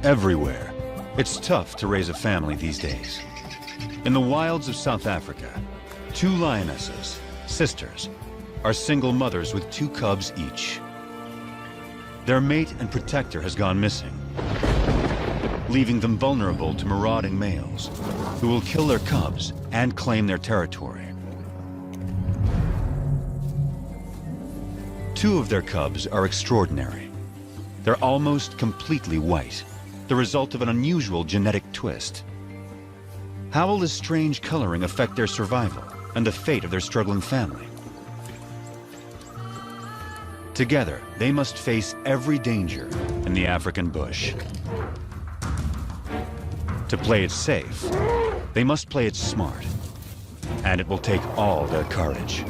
everywhere. It's tough to raise a family these days. In the wilds of South Africa, 2 lionesses, sisters, are single mothers with 2 cubs each. Their mate and protector has gone missing, leaving them vulnerable to marauding males who will kill their cubs and claim their territory. 2 of their cubs are extraordinary. They're almost completely white, the result of an unusual genetic twist. How will this strange coloring affect their survival and the fate of their struggling family? Together, they must face every danger in the African bush. To play it safe, they must play it smart, and it will take all their courage.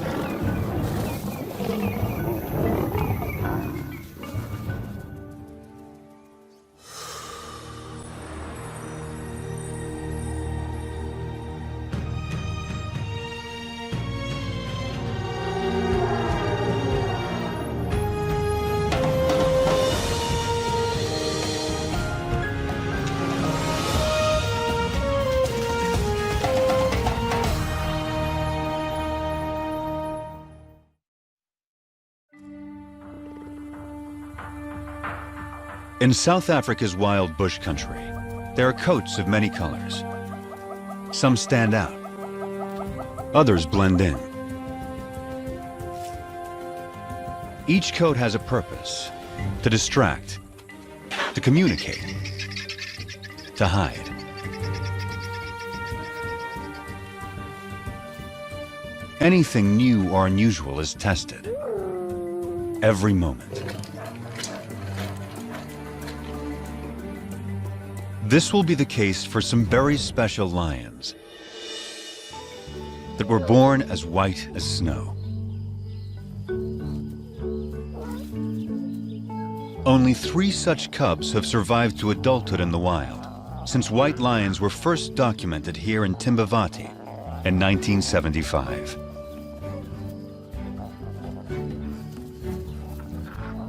In South Africa's wild bush country, there are coats of many colors. Some stand out, others blend in. Each coat has a purpose: to distract, to communicate, to hide. Anything new or unusual is tested every moment. This will be the case for some very special lions that were born as white as snow. Only 3 such cubs have survived to adulthood in the wild since white lions were first documented here in Timbavati in 1975.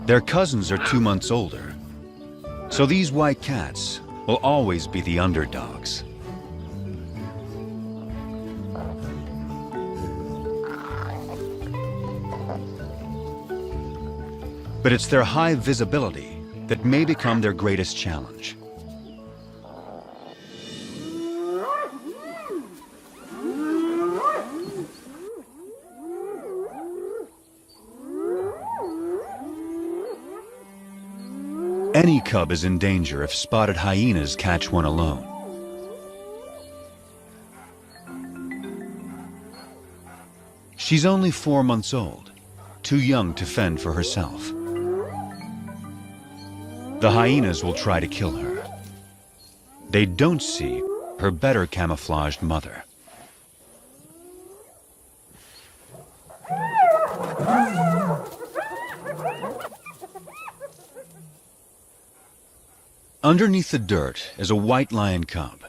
Their cousins are 2 months older, so these white cats will always be the underdogs. But it's their high visibility that may become their greatest challenge. Any cub is in danger if spotted hyenas catch one alone. She's only 4 months old, too young to fend for herself. The hyenas will try to kill her. They don't see her better camouflaged mother. Underneath the dirt is a white lion cub.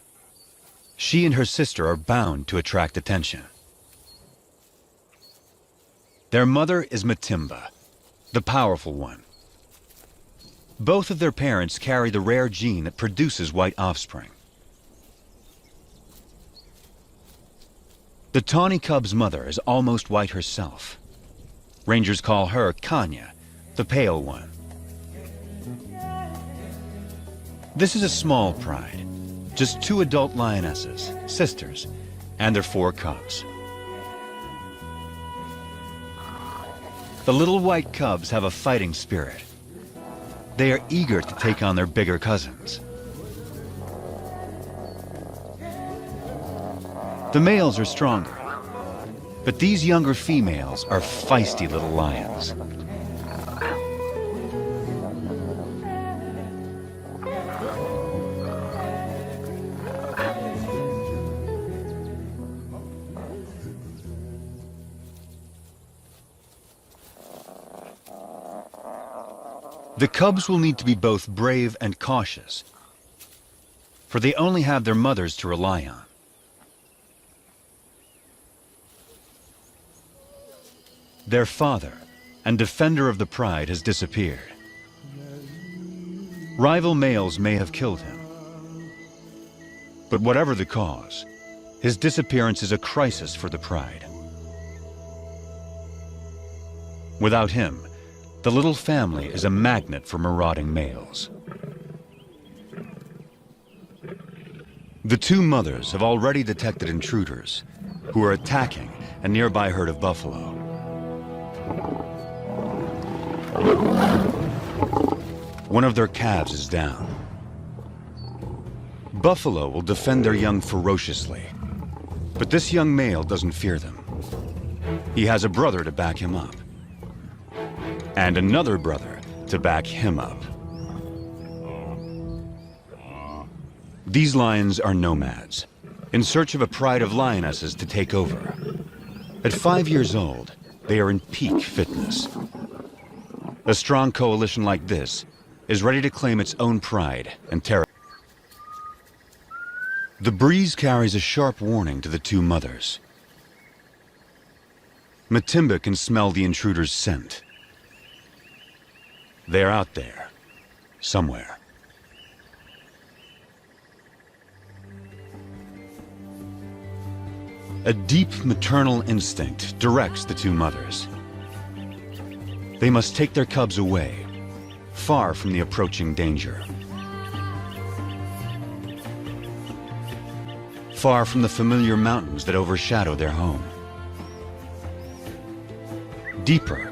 She and her sister are bound to attract attention. Their mother is Matimba, the powerful one. Both of their parents carry the rare gene that produces white offspring. The tawny cub's mother is almost white herself. Rangers call her Kanya, the pale one. This is a small pride, just 2 adult lionesses, sisters, and their 4 cubs. The little white cubs have a fighting spirit. They are eager to take on their bigger cousins. The males are stronger, but these younger females are feisty little lions. The cubs will need to be both brave and cautious, for they only have their mothers to rely on. Their father and defender of the pride has disappeared. Rival males may have killed him. But whatever the cause, his disappearance is a crisis for the pride. Without him, the little family is a magnet for marauding males. The two mothers have already detected intruders who are attacking a nearby herd of buffalo. One of their calves is down. Buffalo will defend their young ferociously, but this young male doesn't fear them. He has a brother to back him up, and another brother to back him up. These lions are nomads, in search of a pride of lionesses to take over. At 5 years old, they are in peak fitness. A strong coalition like this is ready to claim its own pride and territory. The breeze carries a sharp warning to the two mothers. Matimba can smell the intruder's scent. They're out there, somewhere. A deep maternal instinct directs the two mothers. They must take their cubs away, far from the approaching danger. Far from the familiar mountains that overshadow their home. Deeper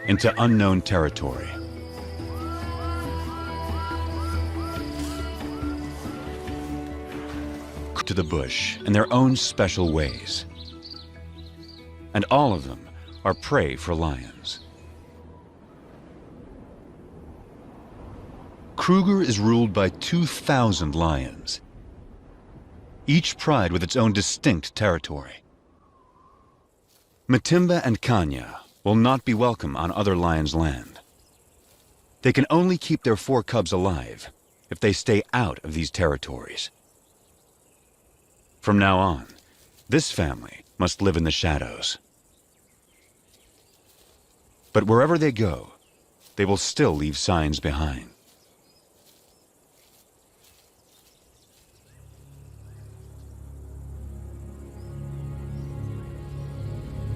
into unknown territory. To the bush in their own special ways. And all of them are prey for lions. Kruger is ruled by 2,000 lions, each pride with its own distinct territory. Matimba and Kanya will not be welcome on other lions' land. They can only keep their 4 cubs alive if they stay out of these territories. From now on, this family must live in the shadows. But wherever they go, they will still leave signs behind.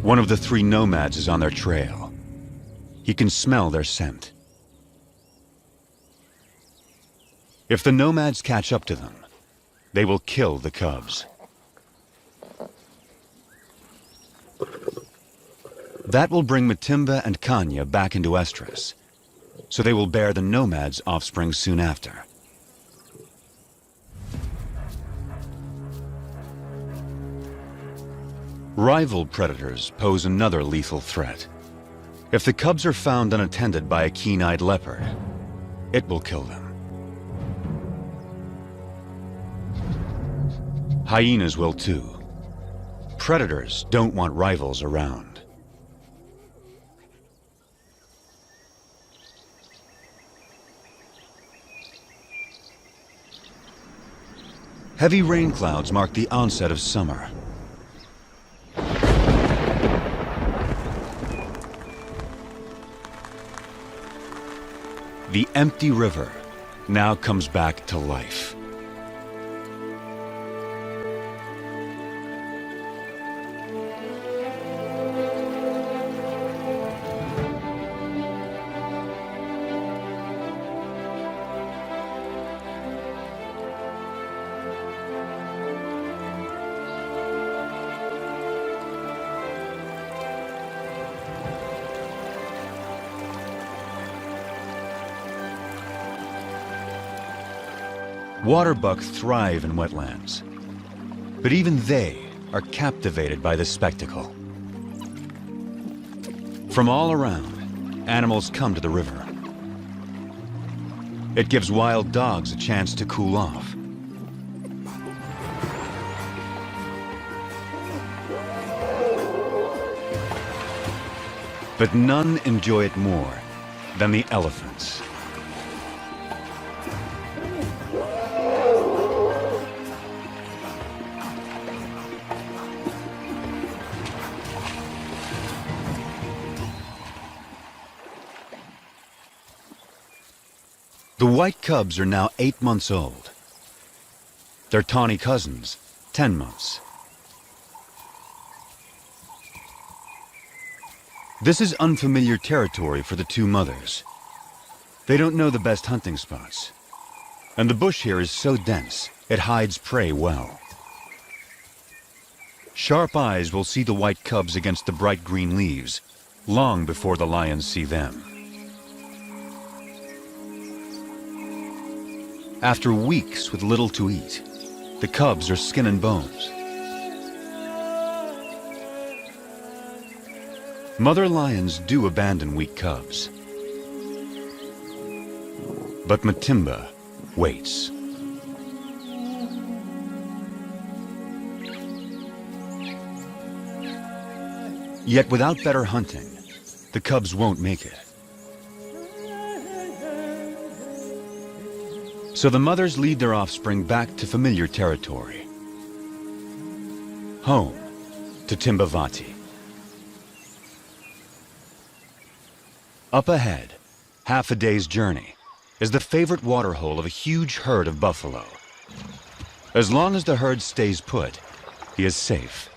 One of the 3 nomads is on their trail. He can smell their scent. If the nomads catch up to them, they will kill the cubs. That will bring Matimba and Kanya back into estrus, so they will bear the nomads' offspring soon after. Rival predators pose another lethal threat. If the cubs are found unattended by a keen-eyed leopard, it will kill them. Hyenas will too. Predators don't want rivals around. Heavy rain clouds mark the onset of summer. The empty river now comes back to life. Waterbuck thrive in wetlands, but even they are captivated by the spectacle. From all around, animals come to the river. It gives wild dogs a chance to cool off. But none enjoy it more than the elephants. The white cubs are now 8 months old. Their tawny cousins, 10 months. This is unfamiliar territory for the two mothers. They don't know the best hunting spots. And the bush here is so dense, it hides prey well. Sharp eyes will see the white cubs against the bright green leaves, long before the lions see them. After weeks with little to eat, the cubs are skin and bones. Mother lions do abandon weak cubs. But Matimba waits. Yet without better hunting, the cubs won't make it. So the mothers lead their offspring back to familiar territory. Home to Timbavati. Up ahead, half a day's journey, is the favorite waterhole of a huge herd of buffalo. As long as the herd stays put, he is safe.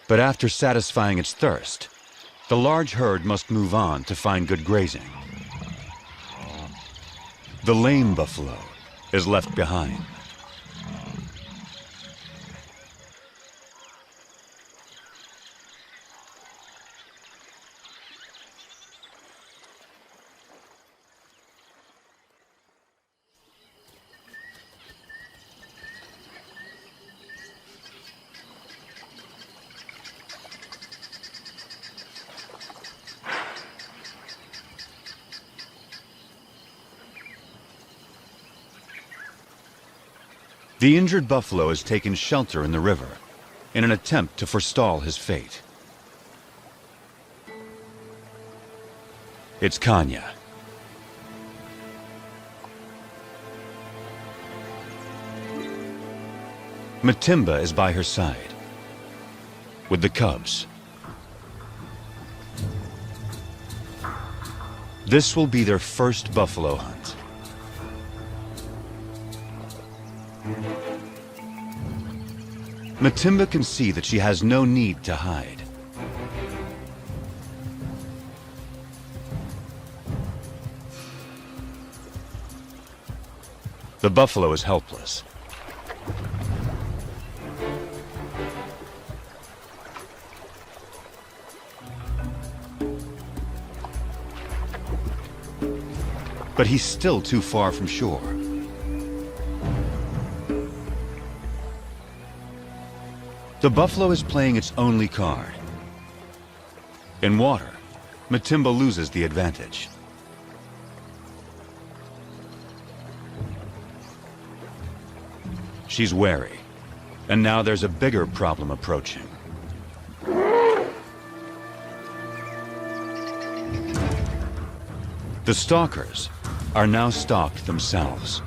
But after satisfying its thirst, the large herd must move on to find good grazing. The lame buffalo is left behind. The injured buffalo has taken shelter in the river in an attempt to forestall his fate. It's Kanya. Matimba is by her side, with the cubs. This will be their first buffalo hunt. Matimba can see that she has no need to hide. The buffalo is helpless. But he's still too far from shore. The buffalo is playing its only card. In water, Matimba loses the advantage. She's wary, and now there's a bigger problem approaching. The stalkers are now stalked themselves.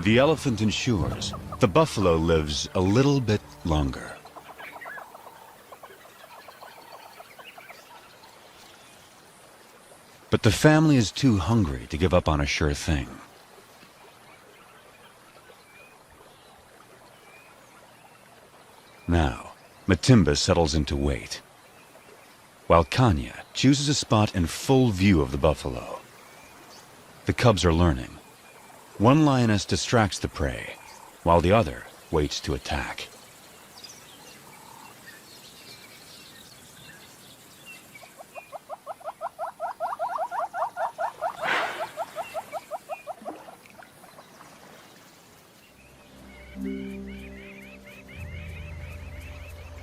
The elephant ensures the buffalo lives a little bit longer. But the family is too hungry to give up on a sure thing. Now, Matimba settles into wait, while Kanya chooses a spot in full view of the buffalo. The cubs are learning. One lioness distracts the prey, while the other waits to attack.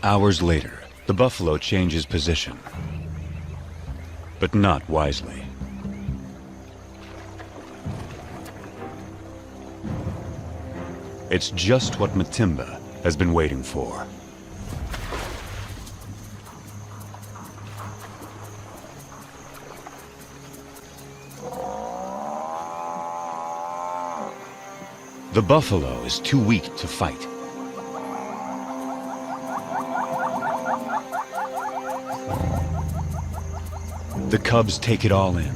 Hours later, the buffalo changes position, but not wisely. It's just what Matimba has been waiting for. The buffalo is too weak to fight. The cubs take it all in.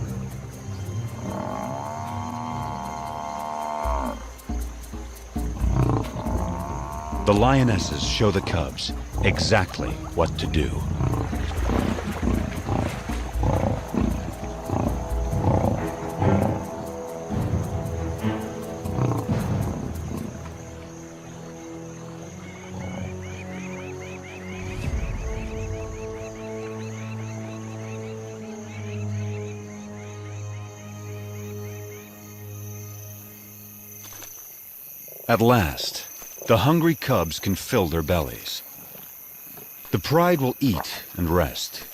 The lionesses show the cubs exactly what to do. At last, the hungry cubs can fill their bellies. The pride will eat and rest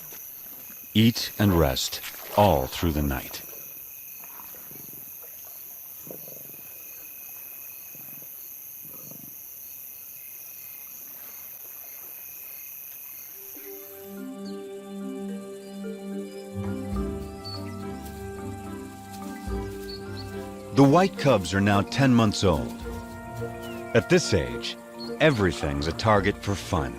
all through the night. The white cubs are now 10 months old. At this age, everything's a target for fun.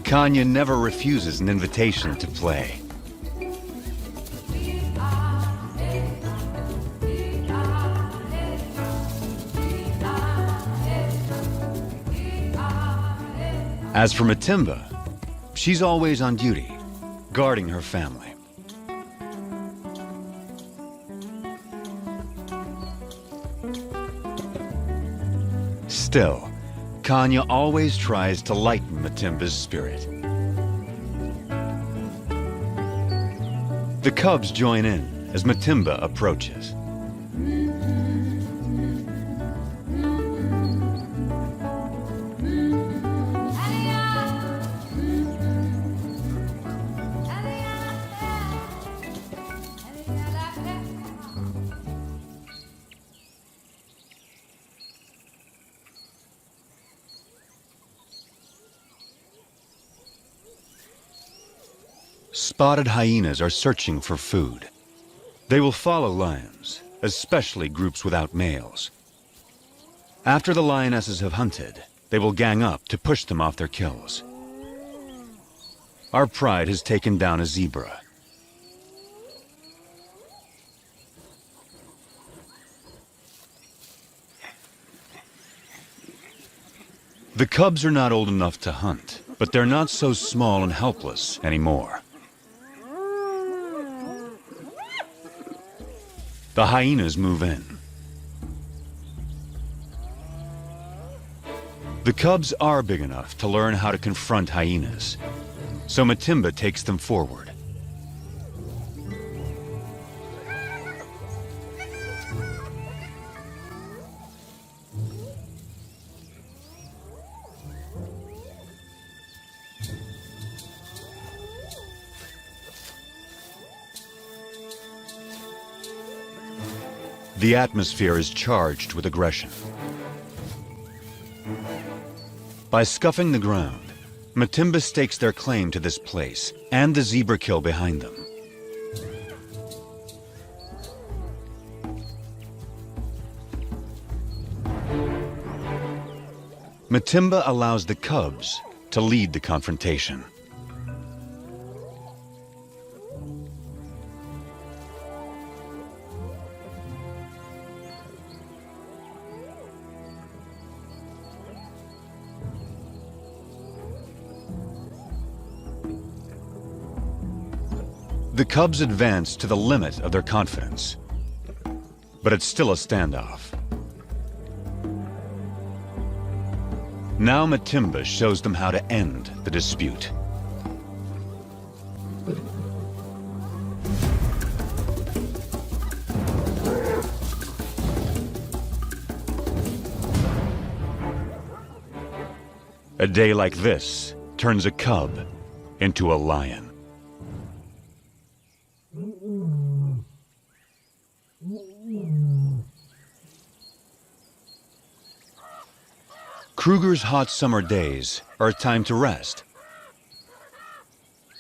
Kanya never refuses an invitation to play. As for Matimba, she's always on duty, guarding her family. Still, Kanya always tries to lighten Matimba's spirit. The cubs join in as Matimba approaches. Spotted hyenas are searching for food. They will follow lions, especially groups without males. After the lionesses have hunted, they will gang up to push them off their kills. Our pride has taken down a zebra. The cubs are not old enough to hunt, but they're not so small and helpless anymore. The hyenas move in. The cubs are big enough to learn how to confront hyenas, so Matimba takes them forward. The atmosphere is charged with aggression. By scuffing the ground, Matimba stakes their claim to this place and the zebra kill behind them. Matimba allows the cubs to lead the confrontation. The cubs advance to the limit of their confidence, but it's still a standoff. Now Matimba shows them how to end the dispute. A day like this turns a cub into a lion. Kruger's hot summer days are a time to rest.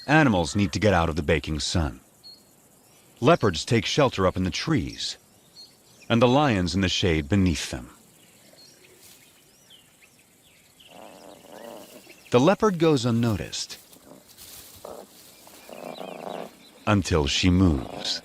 Animals need to get out of the baking sun. Leopards take shelter up in the trees, and the lions in the shade beneath them. The leopard goes unnoticed until she moves.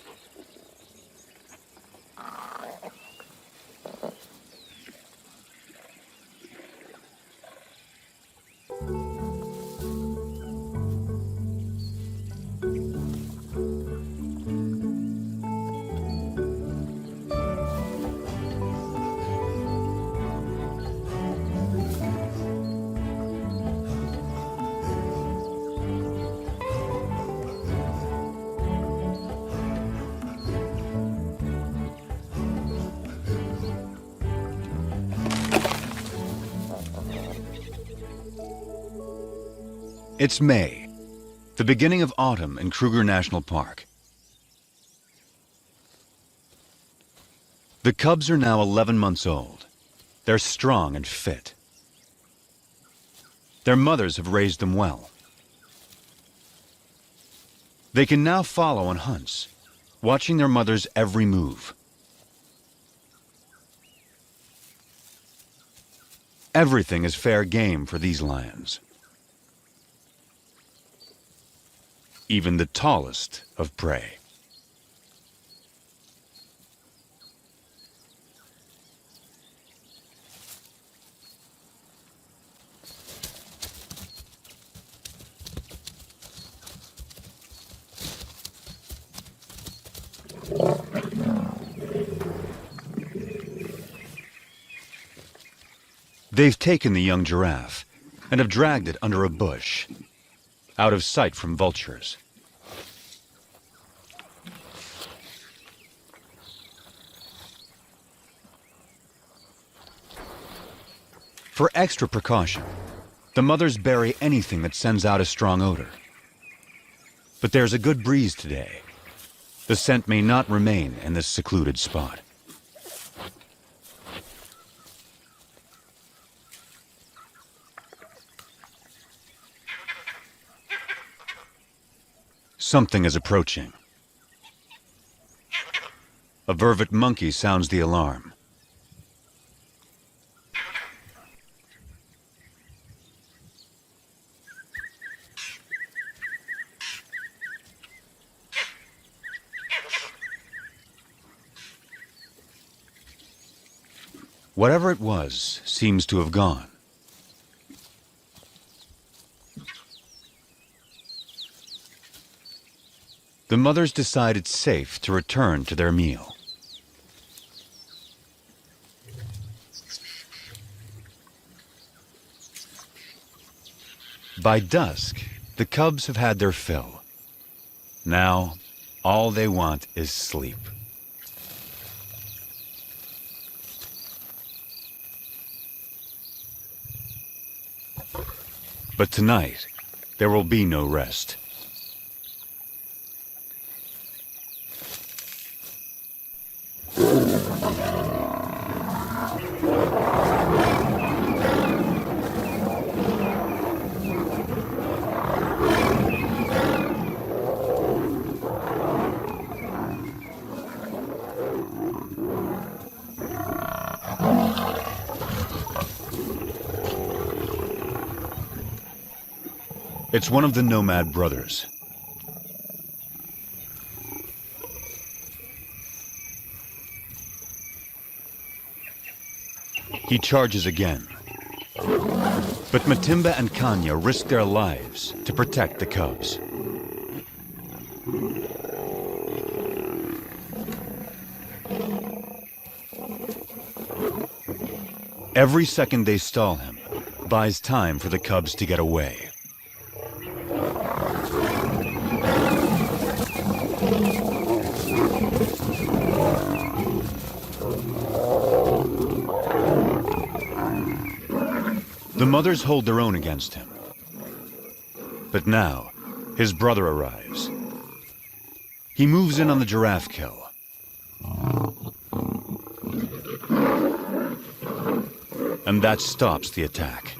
It's May, the beginning of autumn in Kruger National Park. The cubs are now 11 months old. They're strong and fit. Their mothers have raised them well. They can now follow on hunts, watching their mother's every move. Everything is fair game for these lions. Even the tallest of prey. They've taken the young giraffe and have dragged it under a bush, out of sight from vultures. For extra precaution, the mothers bury anything that sends out a strong odor. But there's a good breeze today. The scent may not remain in this secluded spot. Something is approaching. A vervet monkey sounds the alarm. Whatever it was seems to have gone. The mothers decide it's safe to return to their meal. By dusk, the cubs have had their fill. Now, all they want is sleep. But tonight, there will be no rest. It's one of the nomad brothers. He charges again. But Matimba and Kanya risk their lives to protect the cubs. Every second they stall him buys time for the cubs to get away. The mothers hold their own against him. But now, his brother arrives. He moves in on the giraffe kill. and that stops the attack.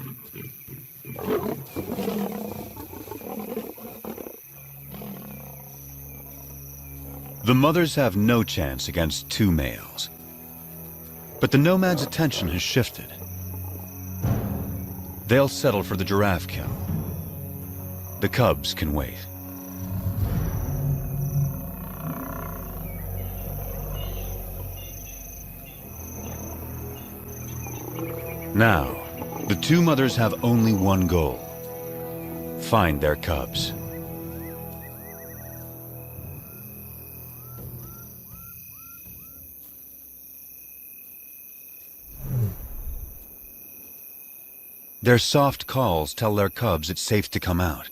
The mothers have no chance against two males. But the nomad's attention has shifted. They'll settle for the giraffe kill. The cubs can wait. Now, the two mothers have only one goal: find their cubs. Their soft calls tell their cubs it's safe to come out.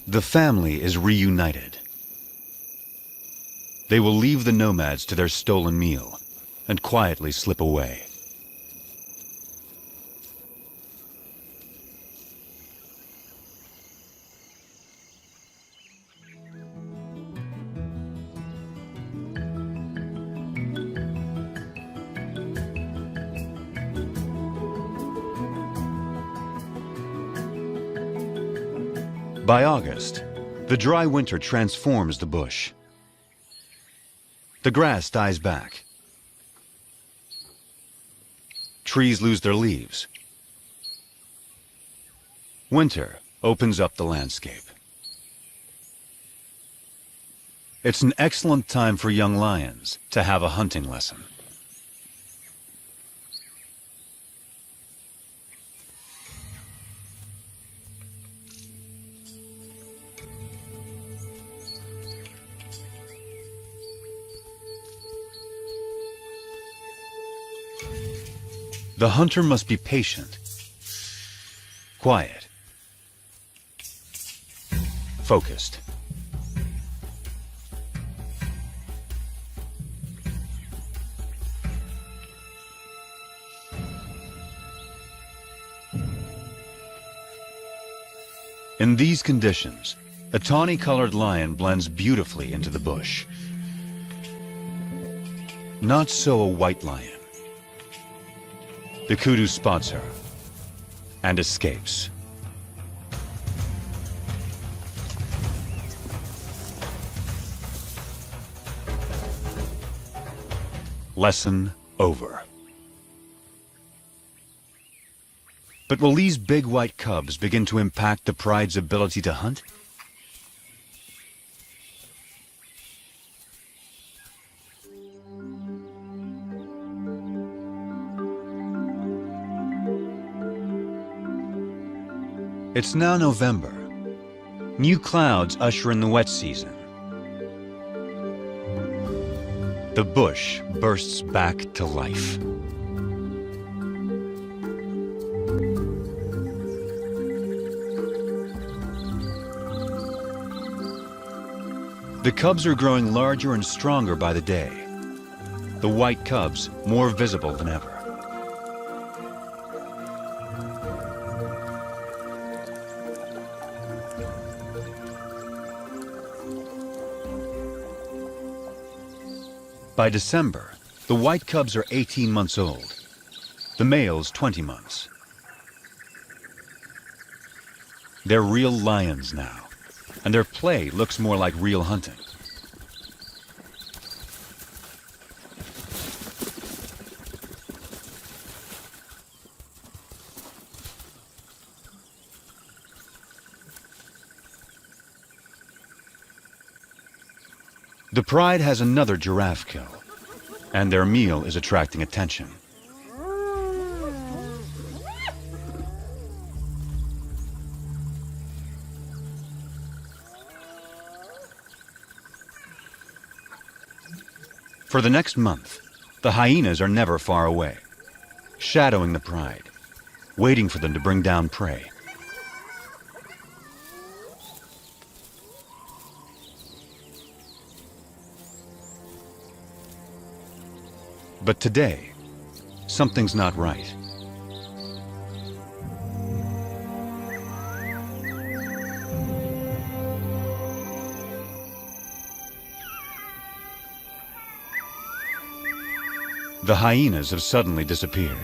The family is reunited. They will leave the nomads to their stolen meal and quietly slip away. By August, the dry winter transforms the bush. The grass dies back. Trees lose their leaves. Winter opens up the landscape. It's an excellent time for young lions to have a hunting lesson. The hunter must be patient, quiet, focused. In these conditions, a tawny-colored lion blends beautifully into the bush. Not so a white lion. The kudu spots her and escapes. Lesson over. But will these big white cubs begin to impact the pride's ability to hunt? It's now November. New clouds usher in the wet season. The bush bursts back to life. The cubs are growing larger and stronger by the day. The white cubs more visible than ever. By December, the white cubs are 18 months old, the males 20 months. They're real lions now, and their play looks more like real hunting. The pride has another giraffe kill, and their meal is attracting attention. For the next month, the hyenas are never far away, shadowing the pride, waiting for them to bring down prey. But today, something's not right. The hyenas have suddenly disappeared.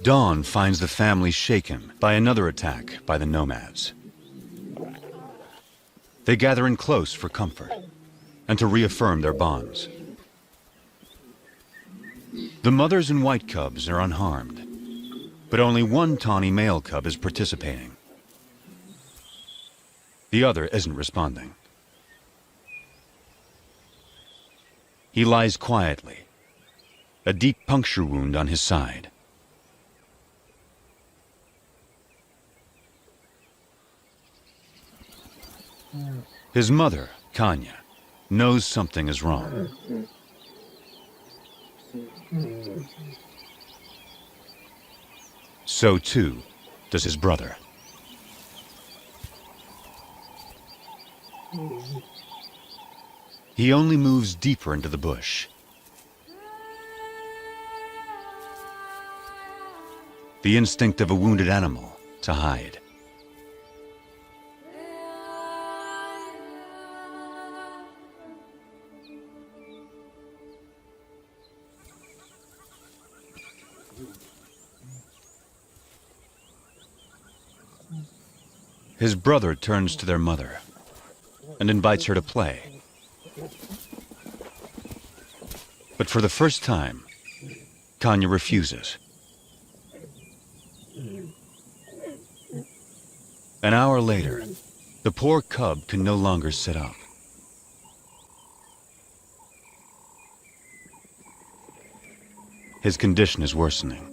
Dawn finds the family shaken by another attack by the nomads. They gather in close for comfort and to reaffirm their bonds. The mothers and white cubs are unharmed, but only one tawny male cub is participating. The other isn't responding. He lies quietly, a deep puncture wound on his side. His mother, Kanya, knows something is wrong. So too does his brother. He only moves deeper into the bush. The instinct of a wounded animal to hide. His brother turns to their mother and invites her to play. But for the first time, Kanya refuses. An hour later, the poor cub can no longer sit up. His condition is worsening.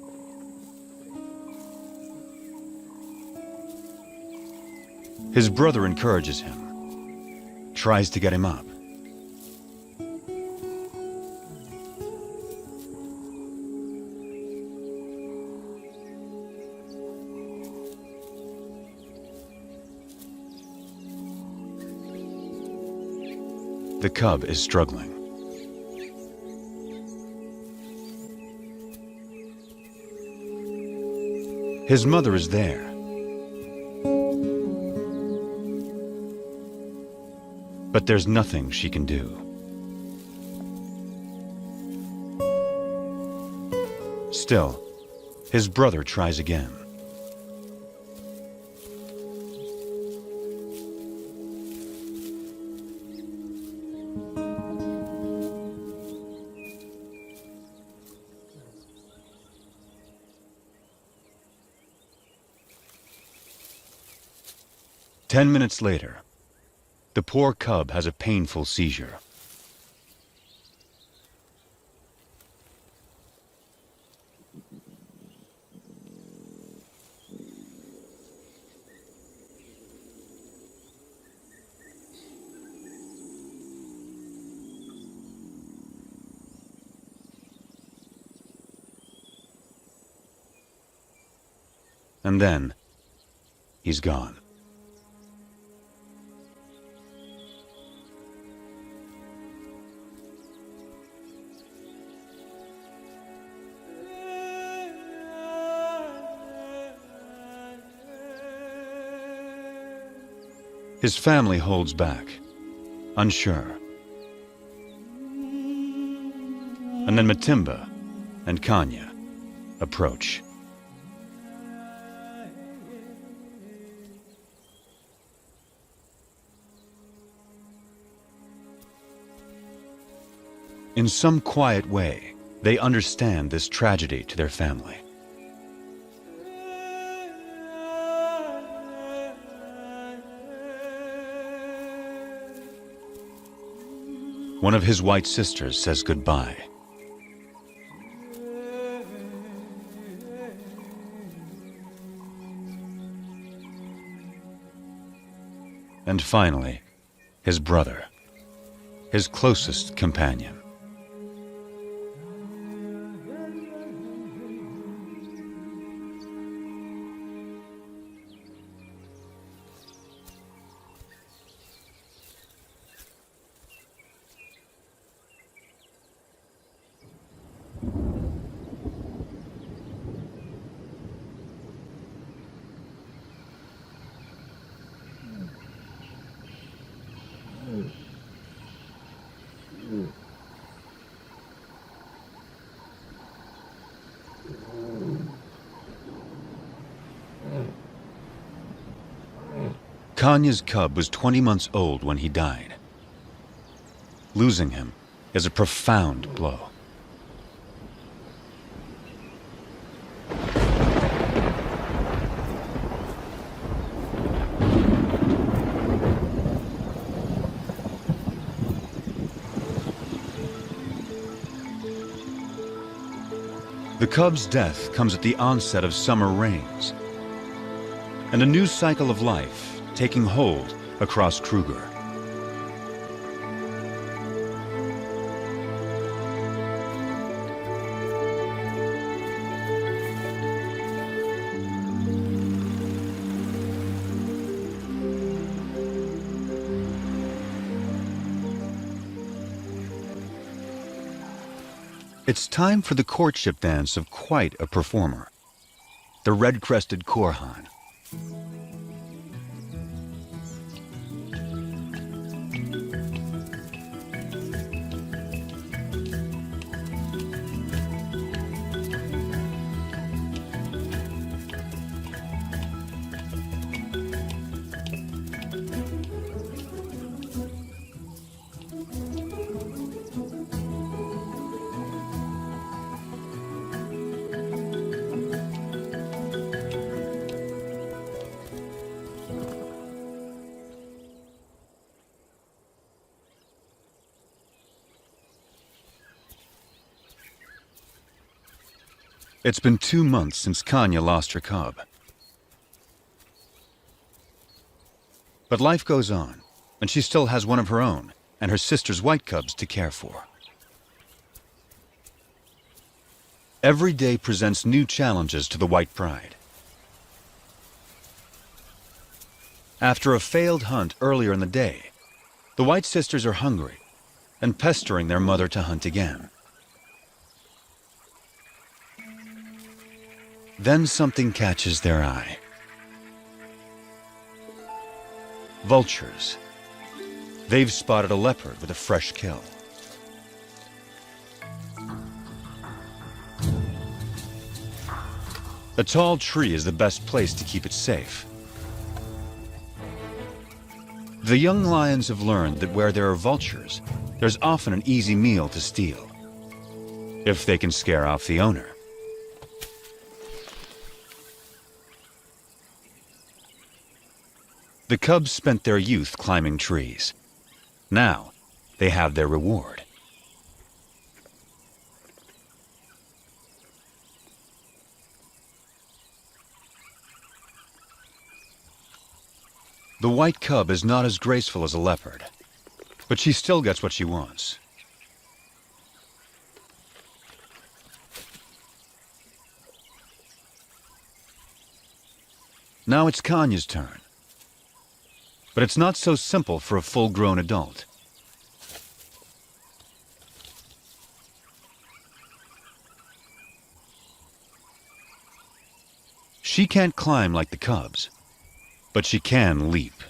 His brother encourages him, tries to get him up. The cub is struggling. His mother is there. But there's nothing she can do. Still, his brother tries again. Ten minutes later, the poor cub has a painful seizure. And then, he's gone. His family holds back, unsure. And then Matimba and Kanya approach. In some quiet way, they understand this tragedy to their family. One of his white sisters says goodbye. And finally, his brother, his closest companion. Kanya's cub was 20 months old when he died. Losing him is a profound blow. The cub's death comes at the onset of summer rains, and a new cycle of life taking hold across Kruger. It's time for the courtship dance of quite a performer, the red-crested korhan. It's been 2 months since Kanya lost her cub. But life goes on, and she still has one of her own and her sister's white cubs to care for. Every day presents new challenges to the white pride. After a failed hunt earlier in the day, the white sisters are hungry and pestering their mother to hunt again. Then something catches their eye. Vultures. They've spotted a leopard with a fresh kill. A tall tree is the best place to keep it safe. The young lions have learned that where there are vultures, there's often an easy meal to steal, if they can scare off the owner. The cubs spent their youth climbing trees. Now, they have their reward. The white cub is not as graceful as a leopard, but she still gets what she wants. Now it's Kanya's turn. But it's not so simple for a full-grown adult. She can't climb like the cubs, but she can leap.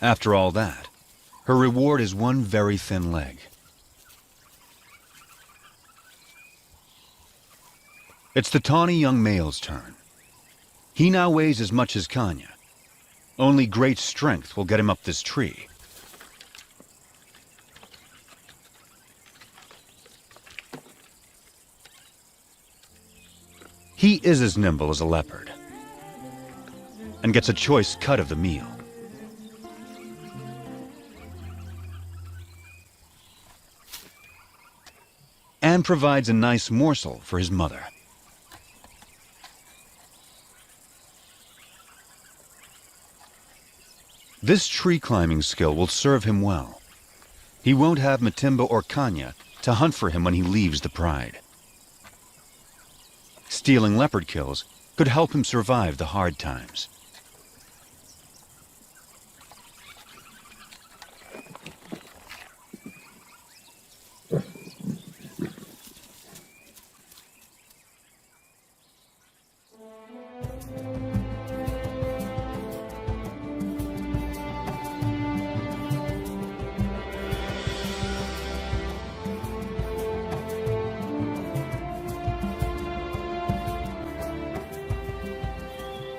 After all that, her reward is one very thin leg. It's the tawny young male's turn. He now weighs as much as Kanya. Only great strength will get him up this tree. He is as nimble as a leopard and gets a choice cut of the meal. And provides a nice morsel for his mother. This tree climbing skill will serve him well. He won't have Matimba or Kanya to hunt for him when he leaves the pride. Stealing leopard kills could help him survive the hard times.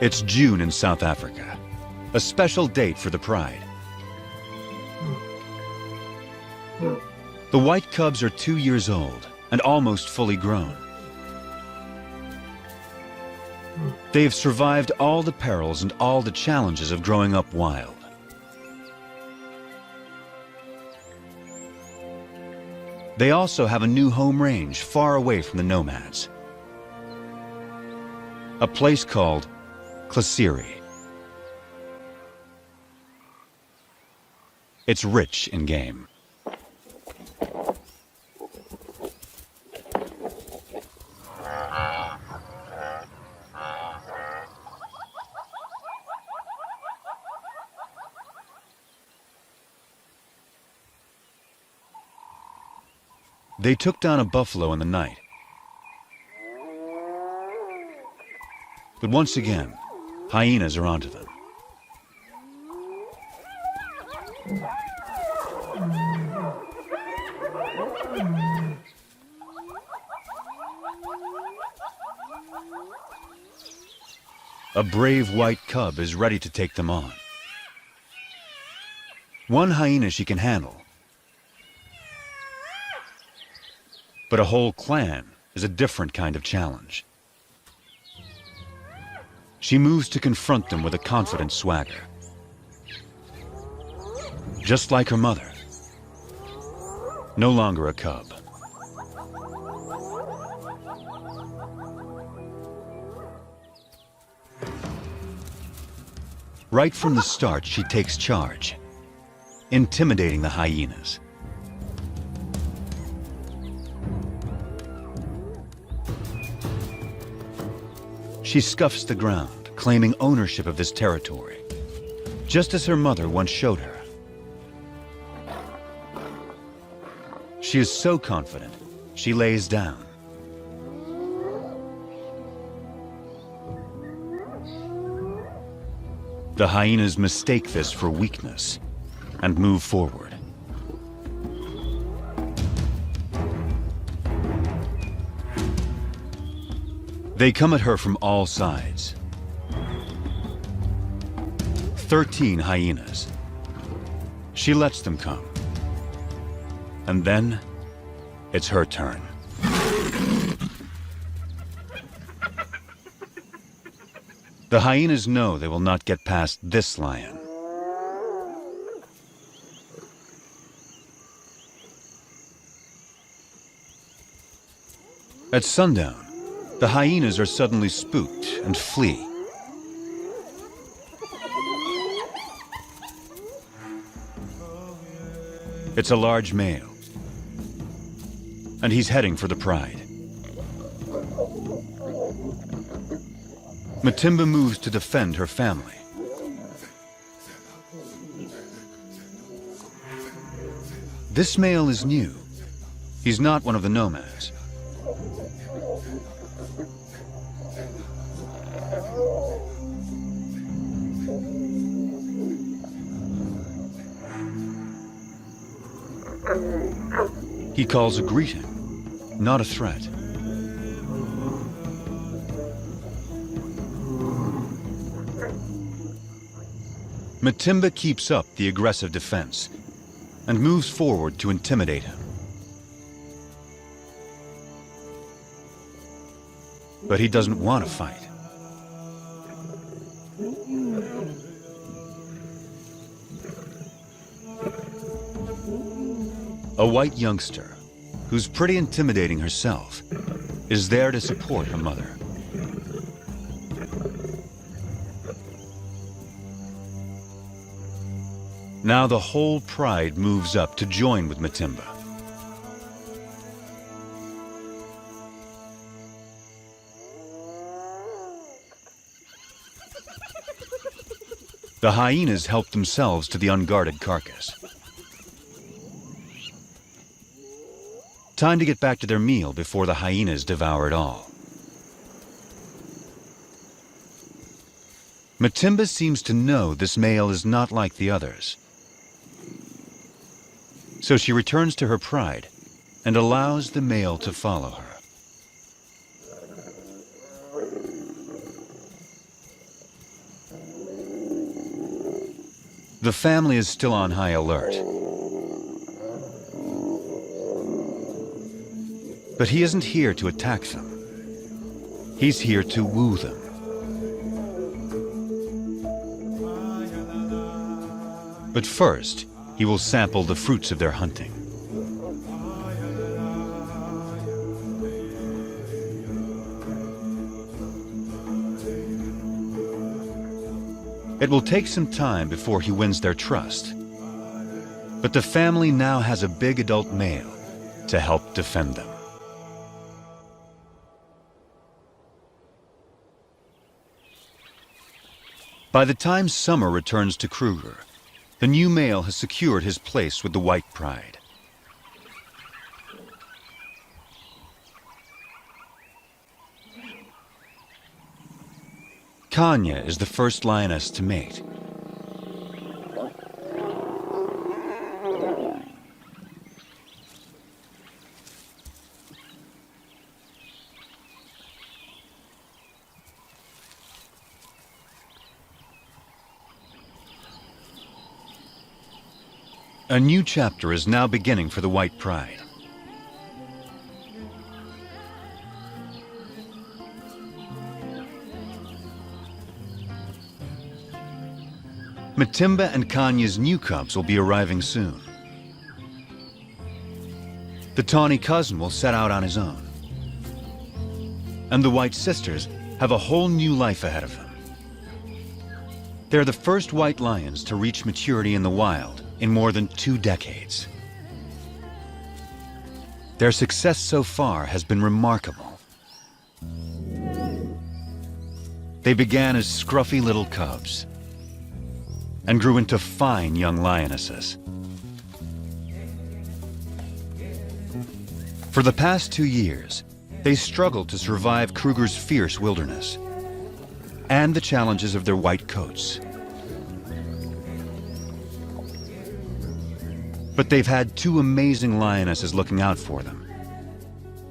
It's June in South Africa, a special date for the pride. The white cubs are 2 years old and almost fully grown. They have survived all the perils and all the challenges of growing up wild. They also have a new home range far away from the nomads. A place called Leucistic. It's rich in game. They took down a buffalo in the night. But once again, hyenas are onto them. A brave white cub is ready to take them on. One hyena she can handle, but a whole clan is a different kind of challenge. She moves to confront them with a confident swagger. Just like her mother, no longer a cub. Right from the start, she takes charge, intimidating the hyenas. She scuffs the ground, claiming ownership of this territory, just as her mother once showed her. She is so confident, she lays down. The hyenas mistake this for weakness and move forward. They come at her from all sides. 13 hyenas. She lets them come. And then, it's her turn. The hyenas know they will not get past this lion. At sundown, the hyenas are suddenly spooked and flee. It's a large male, and he's heading for the pride. Matimba moves to defend her family. This male is new. He's not one of the nomads. He calls a greeting, not a threat. Matimba keeps up the aggressive defense and moves forward to intimidate him. But he doesn't want to fight. A white youngster, who's pretty intimidating herself, is there to support her mother. Now the whole pride moves up to join with Matimba. The hyenas help themselves to the unguarded carcass. Time to get back to their meal before the hyenas devour it all. Matimba seems to know this male is not like the others. So she returns to her pride and allows the male to follow her. The family is still on high alert. But he isn't here to attack them. He's here to woo them. But first, he will sample the fruits of their hunting. It will take some time before he wins their trust. But the family now has a big adult male to help defend them. By the time summer returns to Kruger, the new male has secured his place with the white pride. Kanya is the first lioness to mate. A new chapter is now beginning for the white pride. Matimba and Kanya's new cubs will be arriving soon. The tawny cousin will set out on his own. And the white sisters have a whole new life ahead of them. They're the first white lions to reach maturity in the wild in more than 2 decades. Their success so far has been remarkable. They began as scruffy little cubs and grew into fine young lionesses. For the past 2 years, they struggled to survive Kruger's fierce wilderness and the challenges of their white coats. But they've had 2 amazing lionesses looking out for them,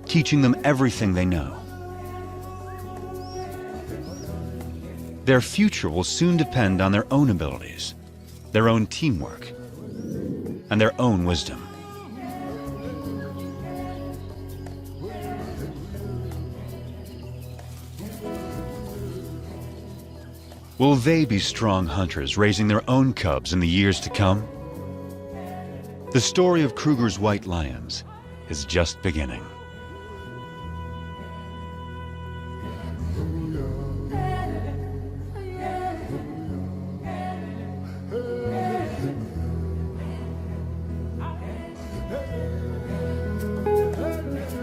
teaching them everything they know. Their future will soon depend on their own abilities, their own teamwork, and their own wisdom. Will they be strong hunters raising their own cubs in the years to come? The story of Kruger's white lions is just beginning.